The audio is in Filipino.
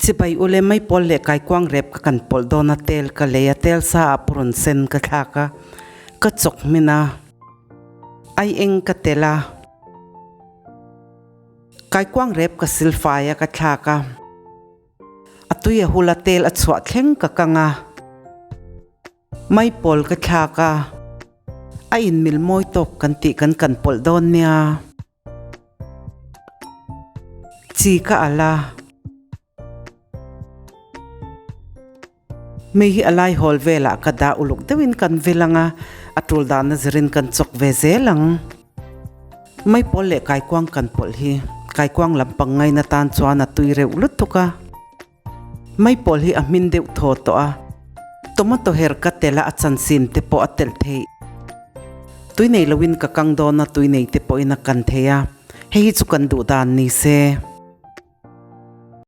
Sibay ule Maipawl le kai kwang rep ka kan pol dona tel ka leya tel sa apron sen ka thaka ka chok mina ay eng ka tela kai kwang rep ka silfaya ka thaka atuya hula tel at swat thleng ka kanga Maipawl ka thaka ay in mil moy tok kan ti kan pol don niya chi ka ala may alay hol vela kada ulog dawin kan velanga atul dana zirin kan chok vezelang Maipawl le kai kwang kan pol hi kai kwang lampang ngay na tan chuan atuire ulut tuka Maipawl hi amin deu tho to a tomato her ka tela achan sin te po atel thei tui nei lawin ka kang do na tui nei te po ina kan theya hei chu kan du dan ni se